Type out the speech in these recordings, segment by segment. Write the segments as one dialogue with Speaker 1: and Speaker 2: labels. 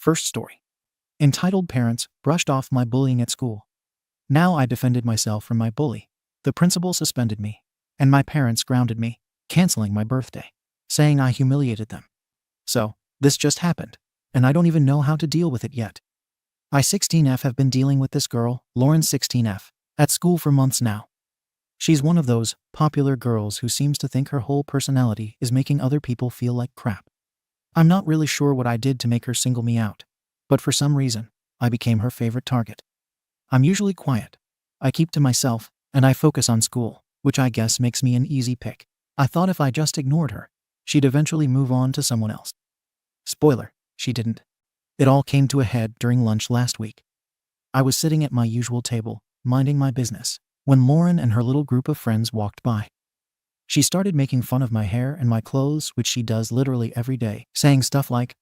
Speaker 1: First story. Entitled Parents Brushed Off My Bullying at School. Now I defended myself from my bully. The principal suspended me, and my parents grounded me, canceling my birthday, saying I humiliated them. So, this just happened, and I don't even know how to deal with it yet. I 16F have been dealing with this girl, Lauren 16F, at school for months now. She's one of those popular girls who seems to think her whole personality is making other people feel like crap. I'm not really sure what I did to make her single me out, but for some reason, I became her favorite target. I'm usually quiet. I keep to myself, and I focus on school, which I guess makes me an easy pick. I thought if I just ignored her, she'd eventually move on to someone else. Spoiler, she didn't. It all came to a head during lunch last week. I was sitting at my usual table, minding my business, when Lauren and her little group of friends walked by. She started making fun of my hair and my clothes, which she does literally every day, saying stuff like,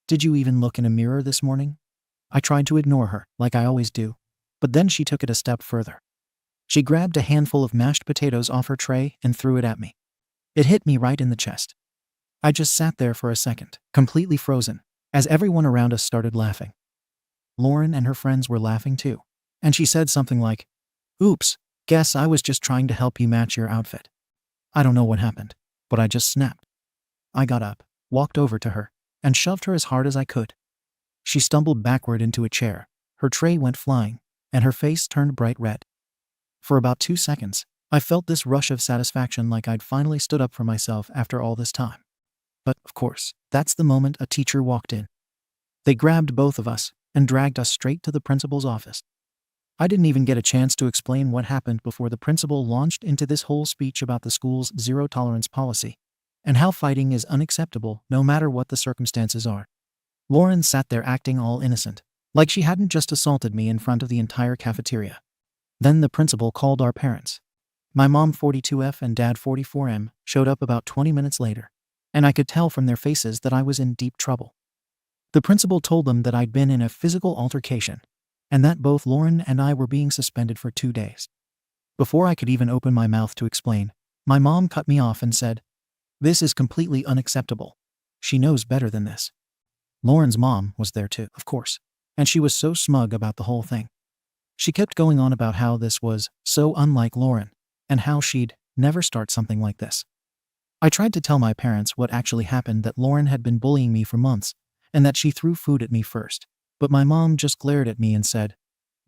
Speaker 1: "Did you even look in a mirror this morning?" I tried to ignore her, like I always do, but then she took it a step further. She grabbed a handful of mashed potatoes off her tray and threw it at me. It hit me right in the chest. I just sat there for a second, completely frozen, as everyone around us started laughing. Lauren and her friends were laughing too, and she said something like, "Oops, guess I was just trying to help you match your outfit." I don't know what happened, but I just snapped. I got up, walked over to her, and shoved her as hard as I could. She stumbled backward into a chair, her tray went flying, and her face turned bright red. For about 2 seconds, I felt this rush of satisfaction like I'd finally stood up for myself after all this time. But, of course, that's the moment a teacher walked in. They grabbed both of us and dragged us straight to the principal's office. I didn't even get a chance to explain what happened before the principal launched into this whole speech about the school's zero-tolerance policy and how fighting is unacceptable no matter what the circumstances are. Lauren sat there acting all innocent, like she hadn't just assaulted me in front of the entire cafeteria. Then the principal called our parents. My mom 42F and dad 44M showed up about 20 minutes later, and I could tell from their faces that I was in deep trouble. The principal told them that I'd been in a physical altercation, and that both Lauren and I were being suspended for 2 days. Before I could even open my mouth to explain, my mom cut me off and said, "This is completely unacceptable. She knows better than this." Lauren's mom was there too, of course, and she was so smug about the whole thing. She kept going on about how this was so unlike Lauren, and how she'd never start something like this. I tried to tell my parents what actually happened, that Lauren had been bullying me for months, and that she threw food at me first. But my mom just glared at me and said,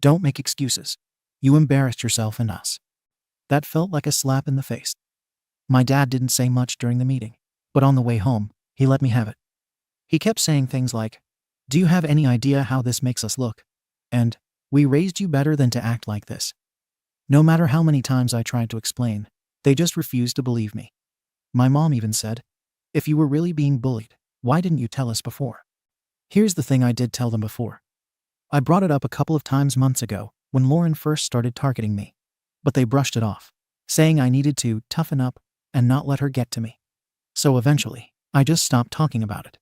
Speaker 1: "Don't make excuses. You embarrassed yourself and us." That felt like a slap in the face. My dad didn't say much during the meeting, but on the way home, he let me have it. He kept saying things like, "Do you have any idea how this makes us look?" And, "We raised you better than to act like this." No matter how many times I tried to explain, they just refused to believe me. My mom even said, "If you were really being bullied, why didn't you tell us before?" Here's the thing I did tell them before. I brought it up a couple of times months ago when Lauren first started targeting me, but they brushed it off, saying I needed to toughen up and not let her get to me. So eventually, I just stopped talking about it.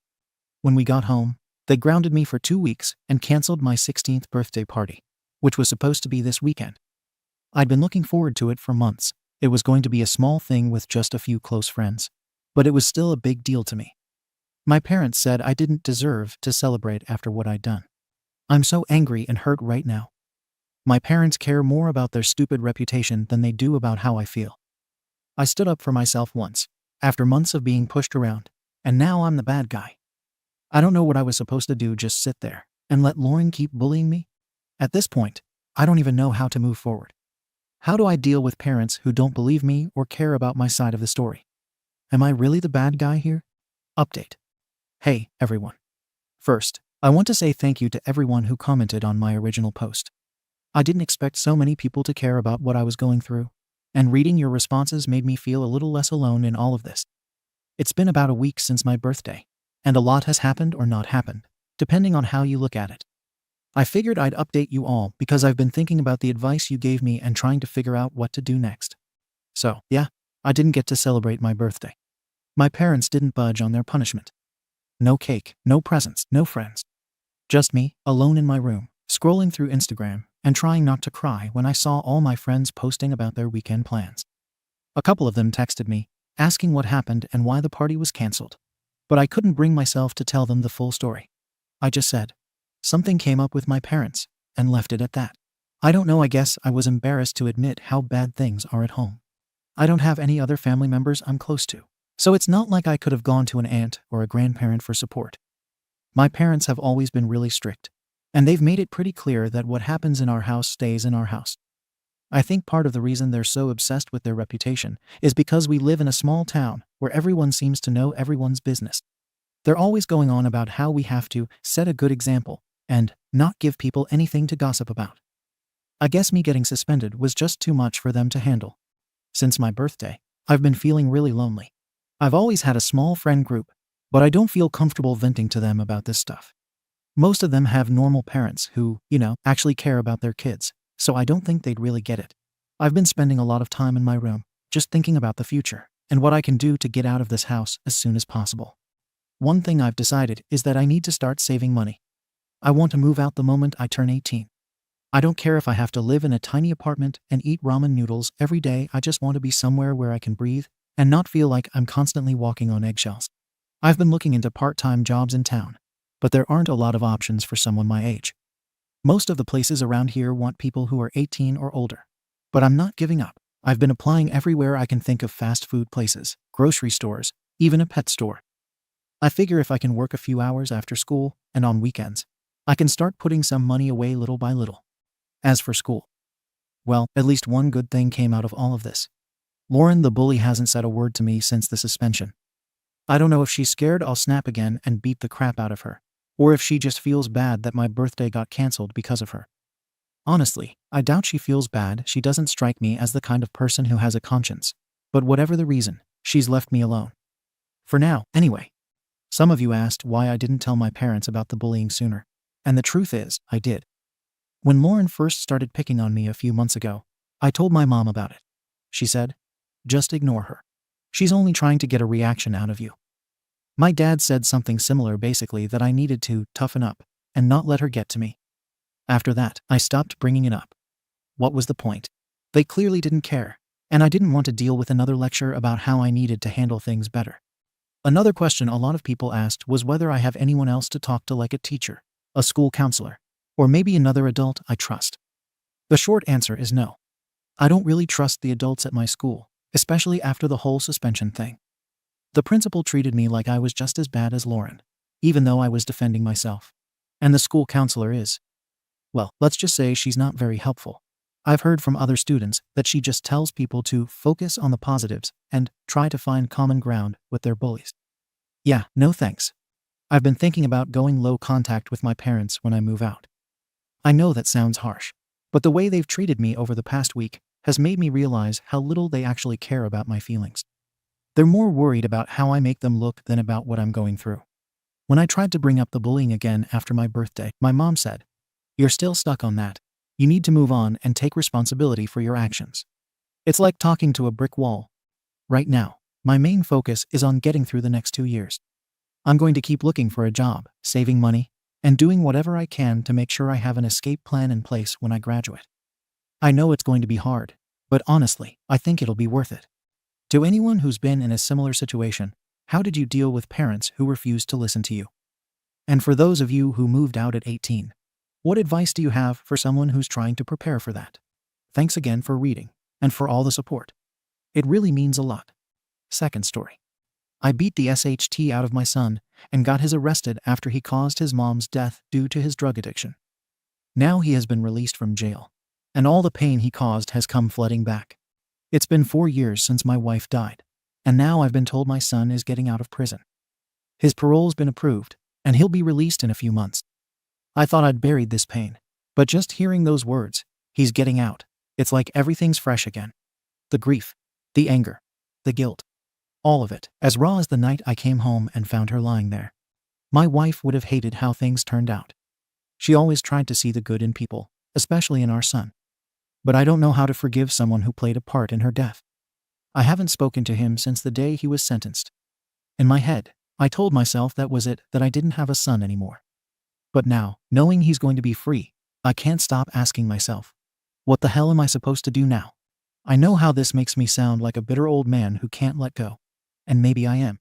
Speaker 1: When we got home, they grounded me for 2 weeks and canceled my 16th birthday party, which was supposed to be this weekend. I'd been looking forward to it for months. It was going to be a small thing with just a few close friends, but it was still a big deal to me. My parents said I didn't deserve to celebrate after what I'd done. I'm so angry and hurt right now. My parents care more about their stupid reputation than they do about how I feel. I stood up for myself once, after months of being pushed around, and now I'm the bad guy. I don't know what I was supposed to do, just sit there and let Lauren keep bullying me? At this point, I don't even know how to move forward. How do I deal with parents who don't believe me or care about my side of the story? Am I really the bad guy here? Update. Hey, everyone. First, I want to say thank you to everyone who commented on my original post. I didn't expect so many people to care about what I was going through, and reading your responses made me feel a little less alone in all of this. It's been about a week since my birthday, and a lot has happened or not happened, depending on how you look at it. I figured I'd update you all because I've been thinking about the advice you gave me and trying to figure out what to do next. So, yeah, I didn't get to celebrate my birthday. My parents didn't budge on their punishment. No cake, no presents, no friends. Just me, alone in my room, scrolling through Instagram and trying not to cry when I saw all my friends posting about their weekend plans. A couple of them texted me, asking what happened and why the party was canceled, but I couldn't bring myself to tell them the full story. I just said, Something came up with my parents, and left it at that. I don't know, I guess I was embarrassed to admit how bad things are at home. I don't have any other family members I'm close to, so it's not like I could have gone to an aunt or a grandparent for support. My parents have always been really strict, and they've made it pretty clear that what happens in our house stays in our house. I think part of the reason they're so obsessed with their reputation is because we live in a small town where everyone seems to know everyone's business. They're always going on about how we have to set a good example and not give people anything to gossip about. I guess me getting suspended was just too much for them to handle. Since my birthday, I've been feeling really lonely. I've always had a small friend group, but I don't feel comfortable venting to them about this stuff. Most of them have normal parents who, actually care about their kids, so I don't think they'd really get it. I've been spending a lot of time in my room, just thinking about the future and what I can do to get out of this house as soon as possible. One thing I've decided is that I need to start saving money. I want to move out the moment I turn 18. I don't care if I have to live in a tiny apartment and eat ramen noodles every day. I just want to be somewhere where I can breathe and not feel like I'm constantly walking on eggshells. I've been looking into part-time jobs in town, but there aren't a lot of options for someone my age. Most of the places around here want people who are 18 or older. But I'm not giving up. I've been applying everywhere I can think of: fast food places, grocery stores, even a pet store. I figure if I can work a few hours after school and on weekends, I can start putting some money away little by little. As for school, well, at least one good thing came out of all of this. Lauren the bully hasn't said a word to me since the suspension. I don't know if she's scared I'll snap again and beat the crap out of her, or if she just feels bad that my birthday got canceled because of her. Honestly, I doubt she feels bad. She doesn't strike me as the kind of person who has a conscience. But whatever the reason, she's left me alone. For now, anyway. Some of you asked why I didn't tell my parents about the bullying sooner. And the truth is, I did. When Lauren first started picking on me a few months ago, I told my mom about it. She said, "Just ignore her. She's only trying to get a reaction out of you." My dad said something similar, basically that I needed to toughen up and not let her get to me. After that, I stopped bringing it up. What was the point? They clearly didn't care, and I didn't want to deal with another lecture about how I needed to handle things better. Another question a lot of people asked was whether I have anyone else to talk to, like a teacher, a school counselor, or maybe another adult I trust. The short answer is no. I don't really trust the adults at my school, especially after the whole suspension thing. The principal treated me like I was just as bad as Lauren, even though I was defending myself. And the school counselor is, well, let's just say she's not very helpful. I've heard from other students that she just tells people to focus on the positives and try to find common ground with their bullies. Yeah, no thanks. I've been thinking about going low contact with my parents when I move out. I know that sounds harsh, but the way they've treated me over the past week has made me realize how little they actually care about my feelings. They're more worried about how I make them look than about what I'm going through. When I tried to bring up the bullying again after my birthday, my mom said, "You're still stuck on that. You need to move on and take responsibility for your actions." It's like talking to a brick wall. Right now, my main focus is on getting through the next 2 years. I'm going to keep looking for a job, saving money, and doing whatever I can to make sure I have an escape plan in place when I graduate. I know it's going to be hard, but honestly, I think it'll be worth it. To anyone who's been in a similar situation, how did you deal with parents who refused to listen to you? And for those of you who moved out at 18, what advice do you have for someone who's trying to prepare for that? Thanks again for reading, and for all the support. It really means a lot. Second story. I beat the SHT out of my son and got his arrested after he caused his mom's death due to his drug addiction. Now he has been released from jail, and all the pain he caused has come flooding back. It's been 4 years since my wife died, and now I've been told my son is getting out of prison. His parole's been approved, and he'll be released in a few months. I thought I'd buried this pain, but just hearing those words, "he's getting out," it's like everything's fresh again. The grief, the anger, the guilt, all of it, as raw as the night I came home and found her lying there. My wife would have hated how things turned out. She always tried to see the good in people, especially in our son. But I don't know how to forgive someone who played a part in her death. I haven't spoken to him since the day he was sentenced. In my head, I told myself that was it, that I didn't have a son anymore. But now, knowing he's going to be free, I can't stop asking myself, what the hell am I supposed to do now? I know how this makes me sound like a bitter old man who can't let go. And maybe I am.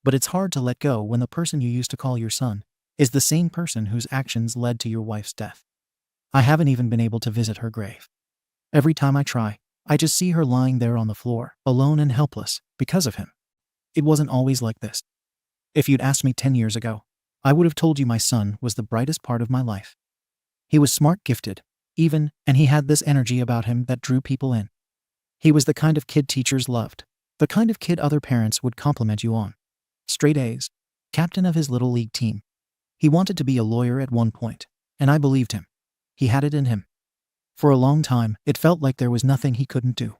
Speaker 1: But it's hard to let go when the person you used to call your son is the same person whose actions led to your wife's death. I haven't even been able to visit her grave. Every time I try, I just see her lying there on the floor, alone and helpless, because of him. It wasn't always like this. If you'd asked me 10 years ago, I would have told you my son was the brightest part of my life. He was smart, gifted, and he had this energy about him that drew people in. He was the kind of kid teachers loved, the kind of kid other parents would compliment you on. Straight A's, captain of his little league team. He wanted to be a lawyer at one point, and I believed him. He had it in him. For a long time, it felt like there was nothing he couldn't do.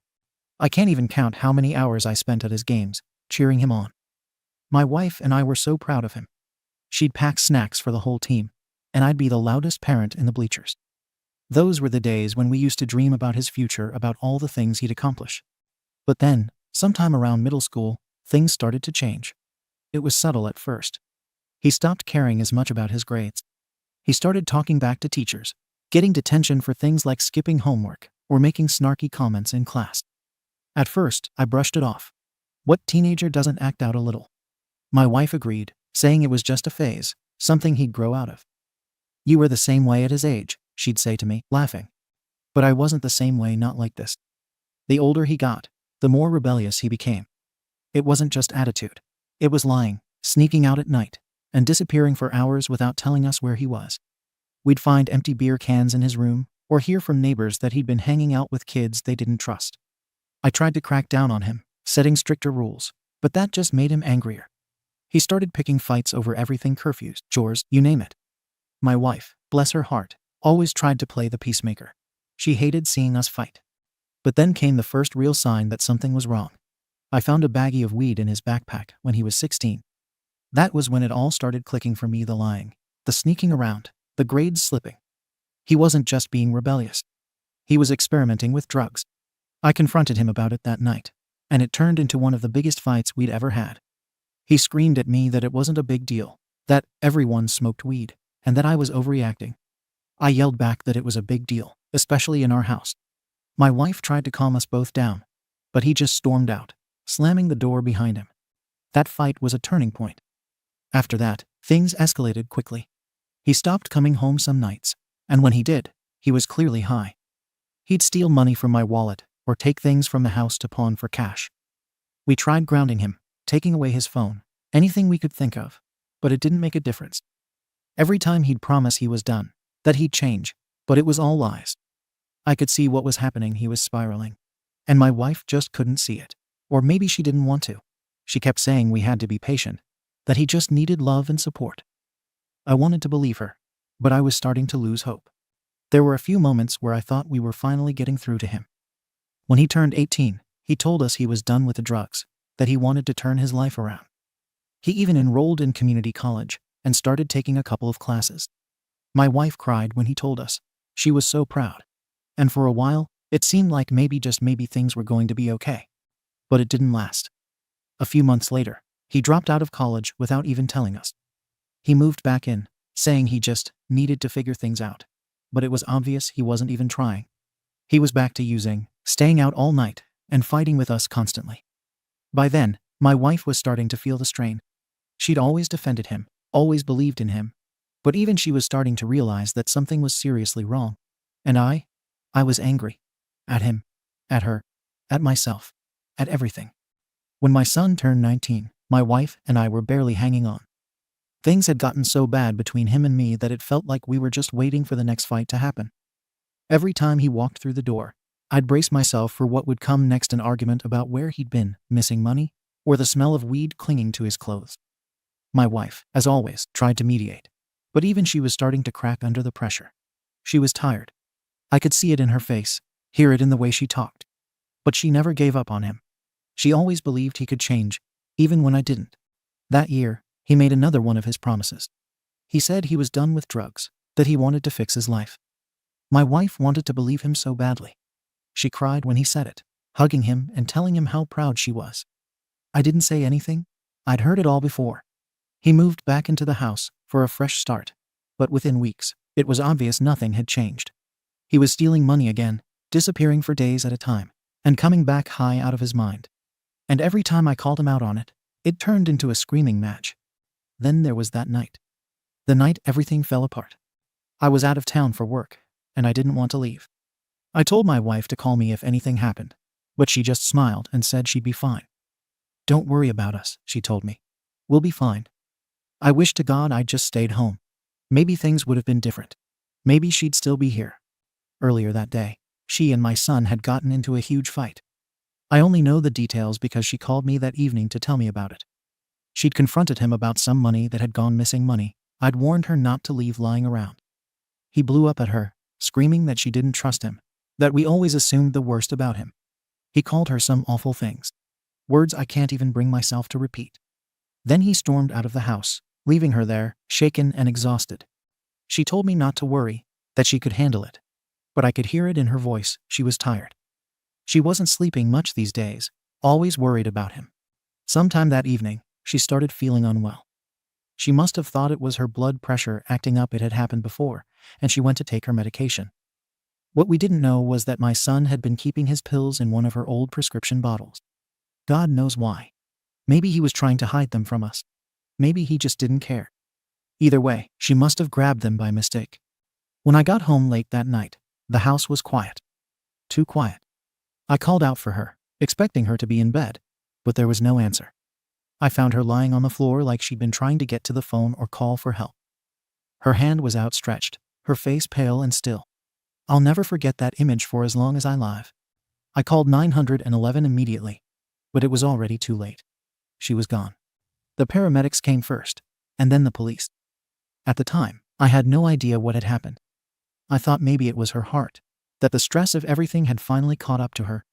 Speaker 1: I can't even count how many hours I spent at his games, cheering him on. My wife and I were so proud of him. She'd pack snacks for the whole team, and I'd be the loudest parent in the bleachers. Those were the days when we used to dream about his future, about all the things he'd accomplish. But then, sometime around middle school, things started to change. It was subtle at first. He stopped caring as much about his grades. He started talking back to teachers, getting detention for things like skipping homework or making snarky comments in class. At first, I brushed it off. What teenager doesn't act out a little? My wife agreed, saying it was just a phase, something he'd grow out of. You were the same way at his age, she'd say to me, laughing. But I wasn't the same way, not like this. The older he got, the more rebellious he became. It wasn't just attitude. It was lying, sneaking out at night, and disappearing for hours without telling us where he was. We'd find empty beer cans in his room, or hear from neighbors that he'd been hanging out with kids they didn't trust. I tried to crack down on him, setting stricter rules, but that just made him angrier. He started picking fights over everything: curfews, chores, you name it. My wife, bless her heart, always tried to play the peacemaker. She hated seeing us fight. But then came the first real sign that something was wrong. I found a baggie of weed in his backpack when he was 16. That was when it all started clicking for me: the lying, the sneaking around, the grades slipping. He wasn't just being rebellious. He was experimenting with drugs. I confronted him about it that night, and it turned into one of the biggest fights we'd ever had. He screamed at me that it wasn't a big deal, that everyone smoked weed, and that I was overreacting. I yelled back that it was a big deal, especially in our house. My wife tried to calm us both down, but he just stormed out, slamming the door behind him. That fight was a turning point. After that, things escalated quickly. He stopped coming home some nights, and when he did, he was clearly high. He'd steal money from my wallet or take things from the house to pawn for cash. We tried grounding him, taking away his phone, anything we could think of, but it didn't make a difference. Every time he'd promise he was done, that he'd change, but it was all lies. I could see what was happening: he was spiraling. And my wife just couldn't see it. Or maybe she didn't want to. She kept saying we had to be patient, that he just needed love and support. I wanted to believe her, but I was starting to lose hope. There were a few moments where I thought we were finally getting through to him. When he turned 18, he told us he was done with the drugs, that he wanted to turn his life around. He even enrolled in community college and started taking a couple of classes. My wife cried when he told us. She was so proud. And for a while, it seemed like maybe, just maybe, things were going to be okay. But it didn't last. A few months later, he dropped out of college without even telling us. He moved back in, saying he just needed to figure things out. But it was obvious he wasn't even trying. He was back to using, staying out all night, and fighting with us constantly. By then, my wife was starting to feel the strain. She'd always defended him, always believed in him. But even she was starting to realize that something was seriously wrong. And I was angry. At him, at her, at myself, at everything. When my son turned 19, my wife and I were barely hanging on. Things had gotten so bad between him and me that it felt like we were just waiting for the next fight to happen. Every time he walked through the door, I'd brace myself for what would come next: an argument about where he'd been, missing money, or the smell of weed clinging to his clothes. My wife, as always, tried to mediate, but even she was starting to crack under the pressure. She was tired. I could see it in her face, hear it in the way she talked. But she never gave up on him. She always believed he could change, even when I didn't. That year, he made another one of his promises. He said he was done with drugs, that he wanted to fix his life. My wife wanted to believe him so badly. She cried when he said it, hugging him and telling him how proud she was. I didn't say anything. I'd heard it all before. He moved back into the house for a fresh start, but within weeks, it was obvious nothing had changed. He was stealing money again, disappearing for days at a time, and coming back high out of his mind. And every time I called him out on it, it turned into a screaming match. Then there was that night. The night everything fell apart. I was out of town for work, and I didn't want to leave. I told my wife to call me if anything happened, but she just smiled and said she'd be fine. "Don't worry about us," she told me. "We'll be fine." I wished to God I'd just stayed home. Maybe things would have been different. Maybe she'd still be here. Earlier that day, she and my son had gotten into a huge fight. I only know the details because she called me that evening to tell me about it. She'd confronted him about some money that had gone missing, money I'd warned her not to leave lying around. He blew up at her, screaming that she didn't trust him, that we always assumed the worst about him. He called her some awful things, words I can't even bring myself to repeat. Then he stormed out of the house, leaving her there, shaken and exhausted. She told me not to worry, that she could handle it. But I could hear it in her voice, she was tired. She wasn't sleeping much these days, always worried about him. Sometime that evening, she started feeling unwell. She must have thought it was her blood pressure acting up. It had happened before, and she went to take her medication. What we didn't know was that my son had been keeping his pills in one of her old prescription bottles. God knows why. Maybe he was trying to hide them from us. Maybe he just didn't care. Either way, she must have grabbed them by mistake. When I got home late that night, the house was quiet. Too quiet. I called out for her, expecting her to be in bed, but there was no answer. I found her lying on the floor like she'd been trying to get to the phone or call for help. Her hand was outstretched, her face pale and still. I'll never forget that image for as long as I live. I called 911 immediately, but it was already too late. She was gone. The paramedics came first, and then the police. At the time, I had no idea what had happened. I thought maybe it was her heart, that the stress of everything had finally caught up to her.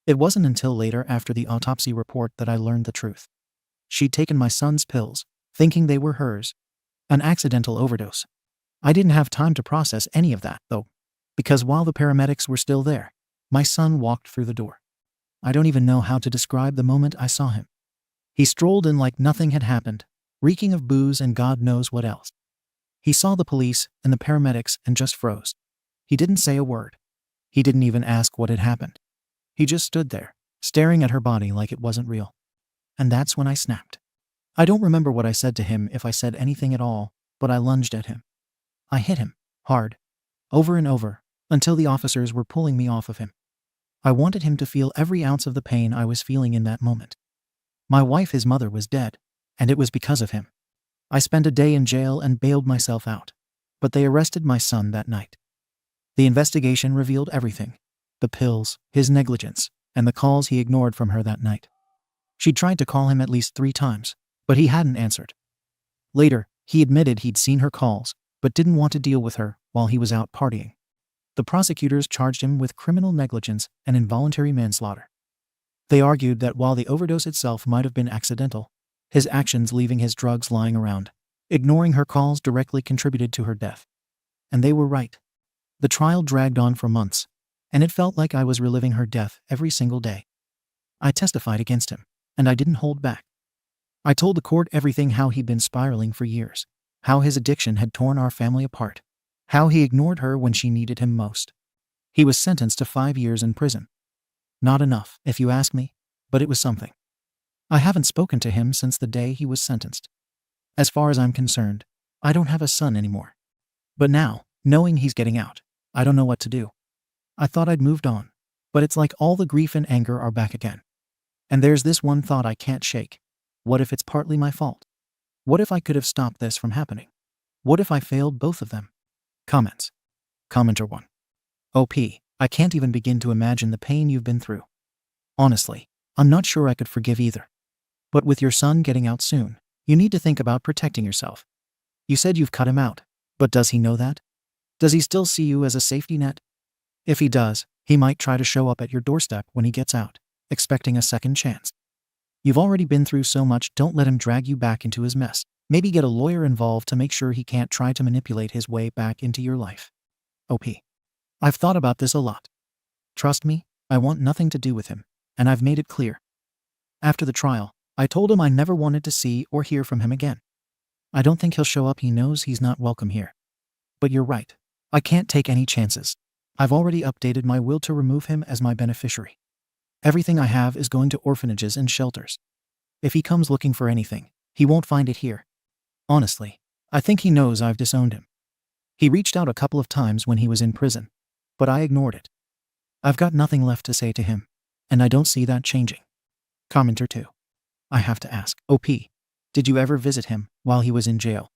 Speaker 1: It wasn't until later, after the autopsy report, that I learned the truth. She'd taken my son's pills, thinking they were hers. An accidental overdose. I didn't have time to process any of that, though, because while the paramedics were still there, my son walked through the door. I don't even know how to describe the moment I saw him. He strolled in like nothing had happened, reeking of booze and God knows what else. He saw the police and the paramedics and just froze. He didn't say a word. He didn't even ask what had happened. He just stood there, staring at her body like it wasn't real. And that's when I snapped. I don't remember what I said to him, if I said anything at all, but I lunged at him. I hit him, hard, over and over, until the officers were pulling me off of him. I wanted him to feel every ounce of the pain I was feeling in that moment. My wife, his mother, was dead, and it was because of him. I spent a day in jail and bailed myself out, but they arrested my son that night. The investigation revealed everything: the pills, his negligence, and the calls he ignored from her that night. She tried to call him at least 3 times, but he hadn't answered. Later, he admitted he'd seen her calls, but didn't want to deal with her while he was out partying. The prosecutors charged him with criminal negligence and involuntary manslaughter. They argued that while the overdose itself might have been accidental, his actions leaving his drugs lying around, ignoring her calls, directly contributed to her death. And they were right. The trial dragged on for months, and it felt like I was reliving her death every single day. I testified against him, and I didn't hold back. I told the court everything: how he'd been spiraling for years, how his addiction had torn our family apart, how he ignored her when she needed him most. He was sentenced to 5 years in prison. Not enough, if you ask me, but it was something. I haven't spoken to him since the day he was sentenced. As far as I'm concerned, I don't have a son anymore. But now, knowing he's getting out, I don't know what to do. I thought I'd moved on, but it's like all the grief and anger are back again. And there's this one thought I can't shake. What if it's partly my fault? What if I could have stopped this from happening? What if I failed both of them? Comments. Commenter 1. OP, I can't even begin to imagine the pain you've been through. Honestly, I'm not sure I could forgive either. But with your son getting out soon, you need to think about protecting yourself. You said you've cut him out, but does he know that? Does he still see you as a safety net? If he does, he might try to show up at your doorstep when he gets out, expecting a second chance. You've already been through so much, don't let him drag you back into his mess. Maybe get a lawyer involved to make sure he can't try to manipulate his way back into your life. OP. I've thought about this a lot. Trust me, I want nothing to do with him, and I've made it clear. After the trial, I told him I never wanted to see or hear from him again. I don't think he'll show up. He knows he's not welcome here. But you're right. I can't take any chances. I've already updated my will to remove him as my beneficiary. Everything I have is going to orphanages and shelters. If he comes looking for anything, he won't find it here. Honestly, I think he knows I've disowned him. He reached out a couple of times when he was in prison, but I ignored it. I've got nothing left to say to him, and I don't see that changing. Commenter 2. I have to ask, OP, did you ever visit him while he was in jail?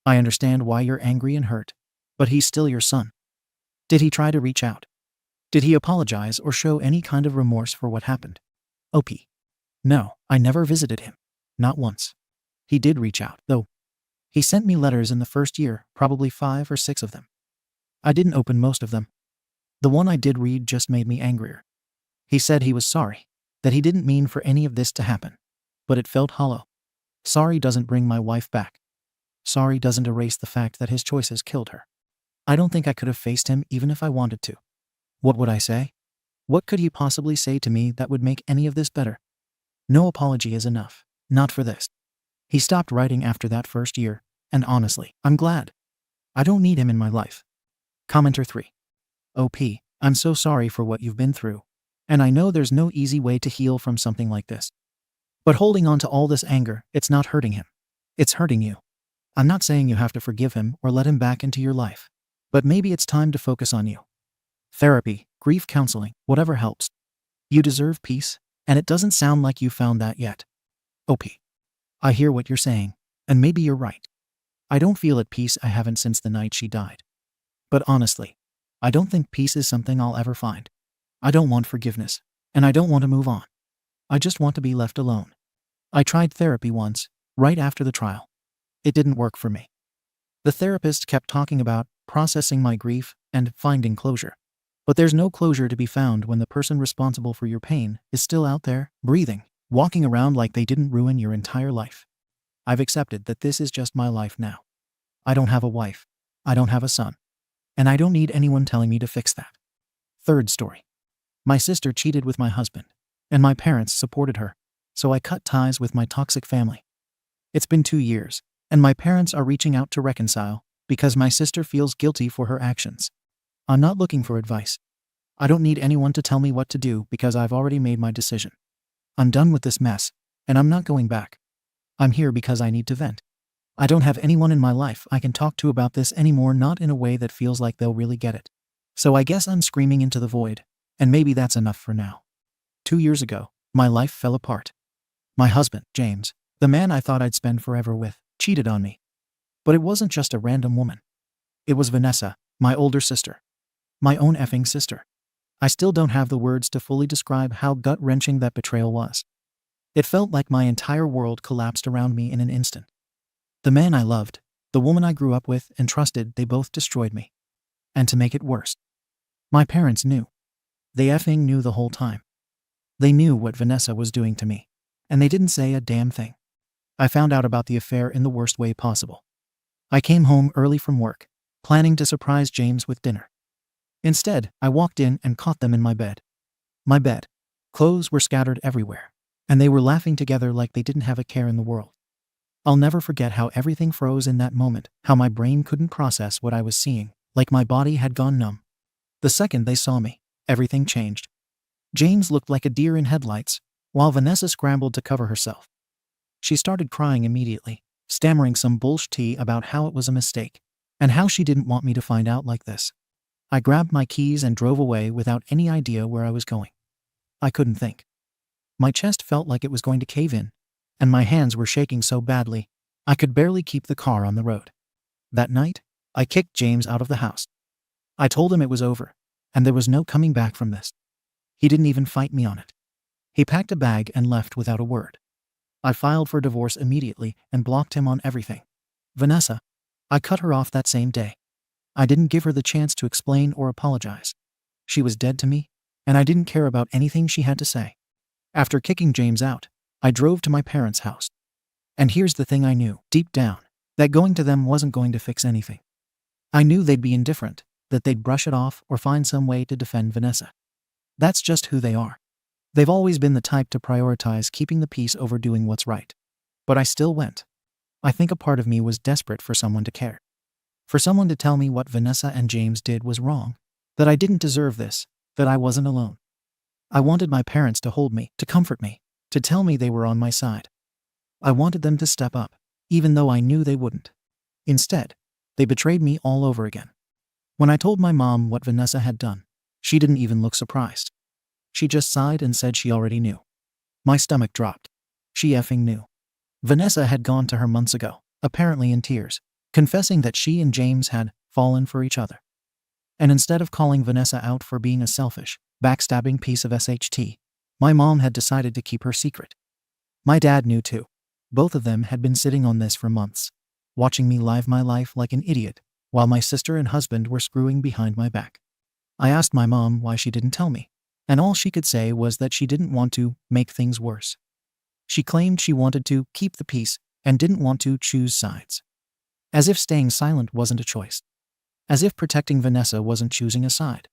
Speaker 1: I understand why you're angry and hurt, but he's still your son. Did he try to reach out? Did he apologize or show any kind of remorse for what happened? OP. No, I never visited him. Not once. He did reach out, though. He sent me letters in the first year, probably 5 or 6 of them. I didn't open most of them. The one I did read just made me angrier. He said he was sorry, that he didn't mean for any of this to happen. But it felt hollow. Sorry doesn't bring my wife back. Sorry doesn't erase the fact that his choices killed her. I don't think I could have faced him even if I wanted to. What would I say? What could he possibly say to me that would make any of this better? No apology is enough. Not for this. He stopped writing after that first year, and honestly, I'm glad. I don't need him in my life. Commenter 3. OP, I'm so sorry for what you've been through, and I know there's no easy way to heal from something like this. But holding on to all this anger, it's not hurting him. It's hurting you. I'm not saying you have to forgive him or let him back into your life, but maybe it's time to focus on you. Therapy, grief counseling, whatever helps. You deserve peace, and it doesn't sound like you found that yet. OP. I hear what you're saying, and maybe you're right. I don't feel at peace. I haven't since the night she died. But honestly, I don't think peace is something I'll ever find. I don't want forgiveness, and I don't want to move on. I just want to be left alone. I tried therapy once, right after the trial. It didn't work for me. The therapist kept talking about processing my grief and finding closure. But there's no closure to be found when the person responsible for your pain is still out there, breathing, walking around like they didn't ruin your entire life. I've accepted that this is just my life now. I don't have a wife. I don't have a son. And I don't need anyone telling me to fix that. Third story. My sister cheated with my husband, and my parents supported her, so I cut ties with my toxic family. It's been 2 years, and my parents are reaching out to reconcile because my sister feels guilty for her actions. I'm not looking for advice. I don't need anyone to tell me what to do because I've already made my decision. I'm done with this mess, and I'm not going back. I'm here because I need to vent. I don't have anyone in my life I can talk to about this anymore, not in a way that feels like they'll really get it. So I guess I'm screaming into the void, and maybe that's enough for now. 2 years ago, my life fell apart. My husband, James, the man I thought I'd spend forever with, cheated on me. But it wasn't just a random woman. It was Vanessa, my older sister. My own effing sister. I still don't have the words to fully describe how gut-wrenching that betrayal was. It felt like my entire world collapsed around me in an instant. The man I loved, the woman I grew up with and trusted, they both destroyed me. And to make it worse, my parents knew. They effing knew the whole time. They knew what Vanessa was doing to me, and they didn't say a damn thing. I found out about the affair in the worst way possible. I came home early from work, planning to surprise James with dinner. Instead, I walked in and caught them in my bed. My bed. Clothes were scattered everywhere, and they were laughing together like they didn't have a care in the world. I'll never forget how everything froze in that moment, how my brain couldn't process what I was seeing, like my body had gone numb. The second they saw me, everything changed. James looked like a deer in headlights, while Vanessa scrambled to cover herself. She started crying immediately, stammering some bullshit about how it was a mistake, and how she didn't want me to find out like this. I grabbed my keys and drove away without any idea where I was going. I couldn't think. My chest felt like it was going to cave in, and my hands were shaking so badly, I could barely keep the car on the road. That night, I kicked James out of the house. I told him it was over, and there was no coming back from this. He didn't even fight me on it. He packed a bag and left without a word. I filed for divorce immediately and blocked him on everything. Vanessa, I cut her off that same day. I didn't give her the chance to explain or apologize. She was dead to me, and I didn't care about anything she had to say. After kicking James out, I drove to my parents' house. And here's the thing I knew, deep down, that going to them wasn't going to fix anything. I knew they'd be indifferent, that they'd brush it off or find some way to defend Vanessa. That's just who they are. They've always been the type to prioritize keeping the peace over doing what's right. But I still went. I think a part of me was desperate for someone to care. For someone to tell me what Vanessa and James did was wrong, that I didn't deserve this, that I wasn't alone. I wanted my parents to hold me, to comfort me, to tell me they were on my side. I wanted them to step up, even though I knew they wouldn't. Instead, they betrayed me all over again. When I told my mom what Vanessa had done, she didn't even look surprised. She just sighed and said she already knew. My stomach dropped. She effing knew. Vanessa had gone to her months ago, apparently in tears, confessing that she and James had fallen for each other. And instead of calling Vanessa out for being a selfish, backstabbing piece of SHT, my mom had decided to keep her secret. My dad knew too. Both of them had been sitting on this for months, watching me live my life like an idiot, while my sister and husband were screwing behind my back. I asked my mom why she didn't tell me, and all she could say was that she didn't want to make things worse. She claimed she wanted to keep the peace and didn't want to choose sides. As if staying silent wasn't a choice. As if protecting Vanessa wasn't choosing a side.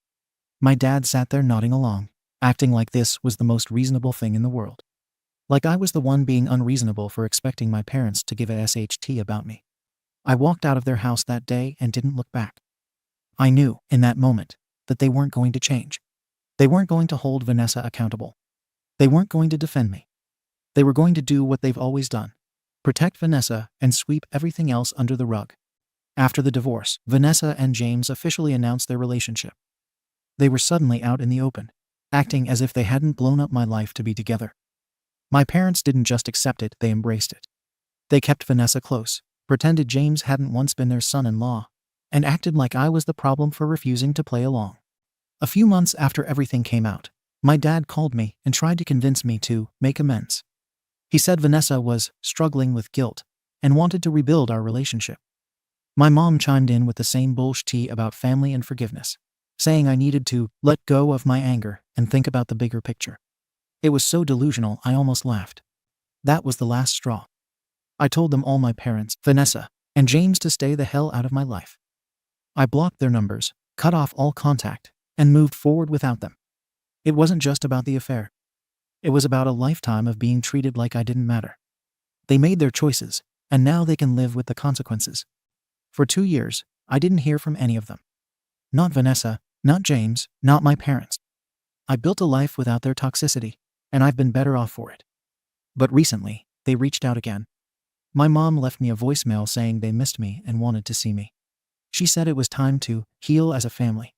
Speaker 1: My dad sat there nodding along, acting like this was the most reasonable thing in the world. Like I was the one being unreasonable for expecting my parents to give a SHT about me. I walked out of their house that day and didn't look back. I knew, in that moment, that they weren't going to change. They weren't going to hold Vanessa accountable. They weren't going to defend me. They were going to do what they've always done. Protect Vanessa and sweep everything else under the rug. After the divorce, Vanessa and James officially announced their relationship. They were suddenly out in the open, acting as if they hadn't blown up my life to be together. My parents didn't just accept it, they embraced it. They kept Vanessa close, pretended James hadn't once been their son-in-law, and acted like I was the problem for refusing to play along. A few months after everything came out, my dad called me and tried to convince me to make amends. He said Vanessa was struggling with guilt and wanted to rebuild our relationship. My mom chimed in with the same bullshit about family and forgiveness, saying I needed to let go of my anger and think about the bigger picture. It was so delusional I almost laughed. That was the last straw. I told them all, my parents, Vanessa, and James, to stay the hell out of my life. I blocked their numbers, cut off all contact, and moved forward without them. It wasn't just about the affair. It was about a lifetime of being treated like I didn't matter. They made their choices, and now they can live with the consequences. For 2 years, I didn't hear from any of them. Not Vanessa, not James, not my parents. I built a life without their toxicity, and I've been better off for it. But recently, they reached out again. My mom left me a voicemail saying they missed me and wanted to see me. She said it was time to heal as a family.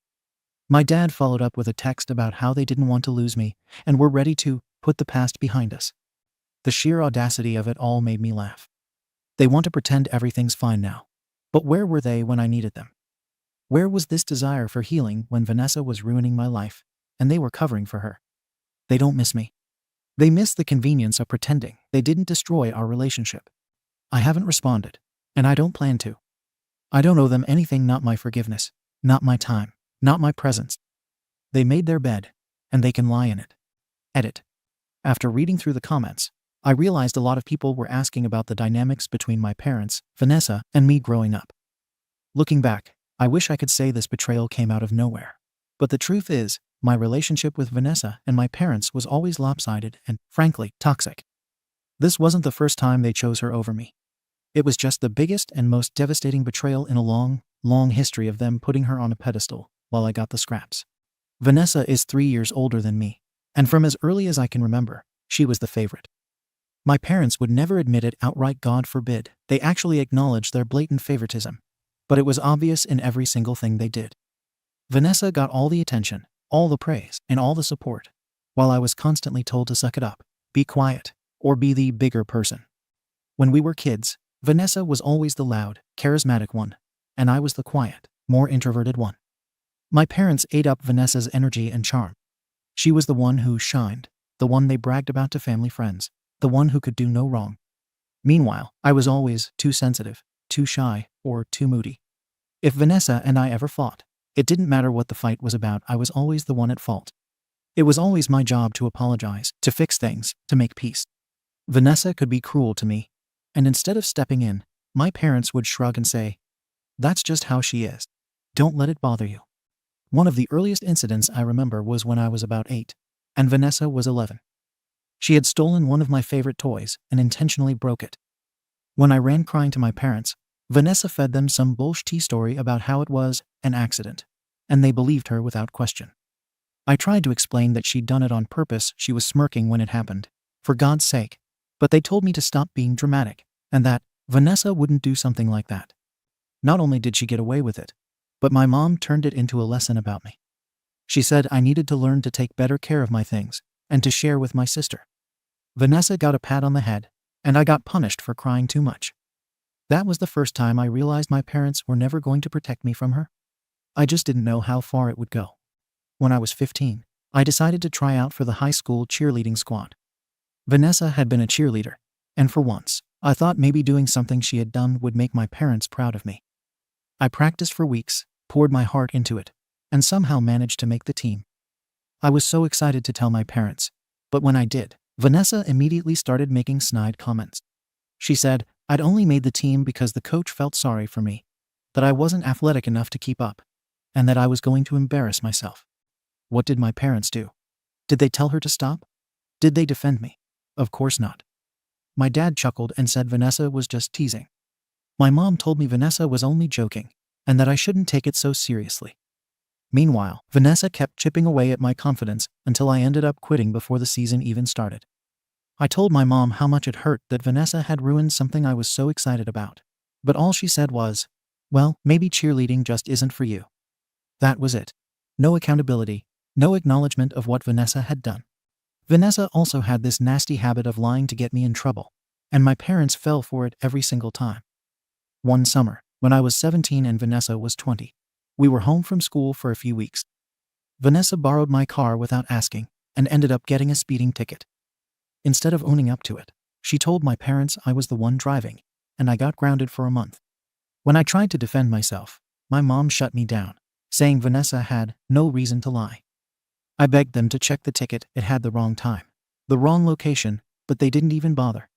Speaker 1: My dad followed up with a text about how they didn't want to lose me and were ready to put the past behind us. The sheer audacity of it all made me laugh. They want to pretend everything's fine now. But where were they when I needed them? Where was this desire for healing when Vanessa was ruining my life and they were covering for her? They don't miss me. They miss the convenience of pretending they didn't destroy our relationship. I haven't responded, and I don't plan to. I don't owe them anything, not my forgiveness, not my time, not my presence. They made their bed, and they can lie in it. Edit. After reading through the comments, I realized a lot of people were asking about the dynamics between my parents, Vanessa, and me growing up. Looking back, I wish I could say this betrayal came out of nowhere. But the truth is, my relationship with Vanessa and my parents was always lopsided and, frankly, toxic. This wasn't the first time they chose her over me. It was just the biggest and most devastating betrayal in a long, long history of them putting her on a pedestal while I got the scraps. Vanessa is 3 years older than me, and from as early as I can remember, she was the favorite. My parents would never admit it outright, God forbid. They actually acknowledged their blatant favoritism, but it was obvious in every single thing they did. Vanessa got all the attention, all the praise, and all the support, while I was constantly told to suck it up, be quiet, or be the bigger person. When we were kids, Vanessa was always the loud, charismatic one, and I was the quiet, more introverted one. My parents ate up Vanessa's energy and charm. She was the one who shined, the one they bragged about to family friends, the one who could do no wrong. Meanwhile, I was always too sensitive, too shy, or too moody. If Vanessa and I ever fought, it didn't matter what the fight was about, I was always the one at fault. It was always my job to apologize, to fix things, to make peace. Vanessa could be cruel to me, and instead of stepping in, my parents would shrug and say, "That's just how she is. Don't let it bother you." One of the earliest incidents I remember was when I was about 8, and Vanessa was 11. She had stolen one of my favorite toys and intentionally broke it. When I ran crying to my parents, Vanessa fed them some bullshit story about how it was an accident, and they believed her without question. I tried to explain that she'd done it on purpose, she was smirking when it happened, for God's sake, but they told me to stop being dramatic, and that Vanessa wouldn't do something like that. Not only did she get away with it, but my mom turned it into a lesson about me. She said I needed to learn to take better care of my things and to share with my sister. Vanessa got a pat on the head, and I got punished for crying too much. That was the first time I realized my parents were never going to protect me from her. I just didn't know how far it would go. When I was 15, I decided to try out for the high school cheerleading squad. Vanessa had been a cheerleader, and for once, I thought maybe doing something she had done would make my parents proud of me. I practiced for weeks, poured my heart into it, and somehow managed to make the team. I was so excited to tell my parents, but when I did, Vanessa immediately started making snide comments. She said I'd only made the team because the coach felt sorry for me, that I wasn't athletic enough to keep up, and that I was going to embarrass myself. What did my parents do? Did they tell her to stop? Did they defend me? Of course not. My dad chuckled and said Vanessa was just teasing. My mom told me Vanessa was only joking, and that I shouldn't take it so seriously. Meanwhile, Vanessa kept chipping away at my confidence until I ended up quitting before the season even started. I told my mom how much it hurt that Vanessa had ruined something I was so excited about, but all she said was, "Well, maybe cheerleading just isn't for you." That was it. No accountability, no acknowledgement of what Vanessa had done. Vanessa also had this nasty habit of lying to get me in trouble, and my parents fell for it every single time. One summer, when I was 17 and Vanessa was 20, we were home from school for a few weeks. Vanessa borrowed my car without asking and ended up getting a speeding ticket. Instead of owning up to it, she told my parents I was the one driving, and I got grounded for a month. When I tried to defend myself, my mom shut me down, saying Vanessa had no reason to lie. I begged them to check the ticket, it had the wrong time, the wrong location, but they didn't even bother.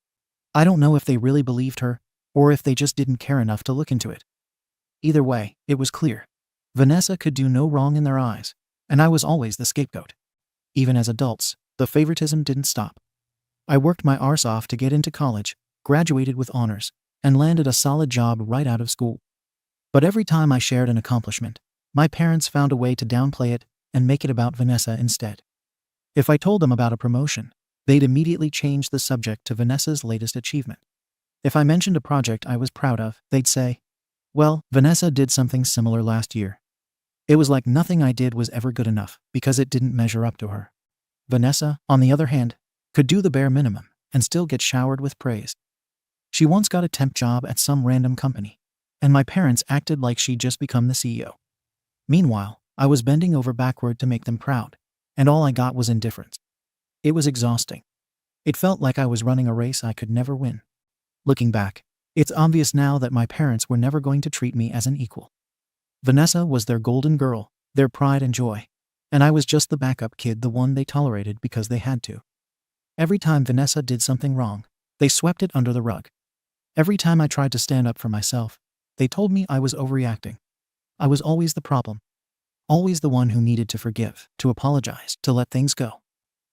Speaker 1: I don't know if they really believed her, or if they just didn't care enough to look into it. Either way, it was clear. Vanessa could do no wrong in their eyes, and I was always the scapegoat. Even as adults, the favoritism didn't stop. I worked my arse off to get into college, graduated with honors, and landed a solid job right out of school. But every time I shared an accomplishment, my parents found a way to downplay it and make it about Vanessa instead. If I told them about a promotion, they'd immediately change the subject to Vanessa's latest achievement. If I mentioned a project I was proud of, they'd say, "Well, Vanessa did something similar last year." It was like nothing I did was ever good enough because it didn't measure up to her. Vanessa, on the other hand, could do the bare minimum and still get showered with praise. She once got a temp job at some random company, and my parents acted like she'd just become the CEO. Meanwhile, I was bending over backward to make them proud, and all I got was indifference. It was exhausting. It felt like I was running a race I could never win. Looking back, it's obvious now that my parents were never going to treat me as an equal. Vanessa was their golden girl, their pride and joy, and I was just the backup kid, the one they tolerated because they had to. Every time Vanessa did something wrong, they swept it under the rug. Every time I tried to stand up for myself, they told me I was overreacting. I was always the problem. Always the one who needed to forgive, to apologize, to let things go.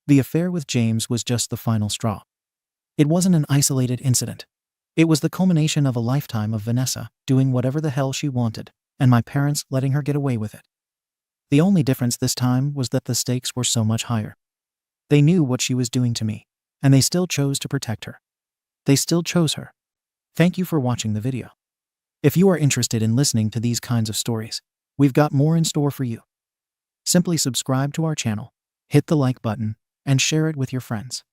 Speaker 1: The affair with James was just the final straw. It wasn't an isolated incident. It was the culmination of a lifetime of Vanessa doing whatever the hell she wanted, and my parents letting her get away with it. The only difference this time was that the stakes were so much higher. They knew what she was doing to me, and they still chose to protect her. They still chose her. Thank you for watching the video. If you are interested in listening to these kinds of stories, we've got more in store for you. Simply subscribe to our channel, hit the like button, and share it with your friends.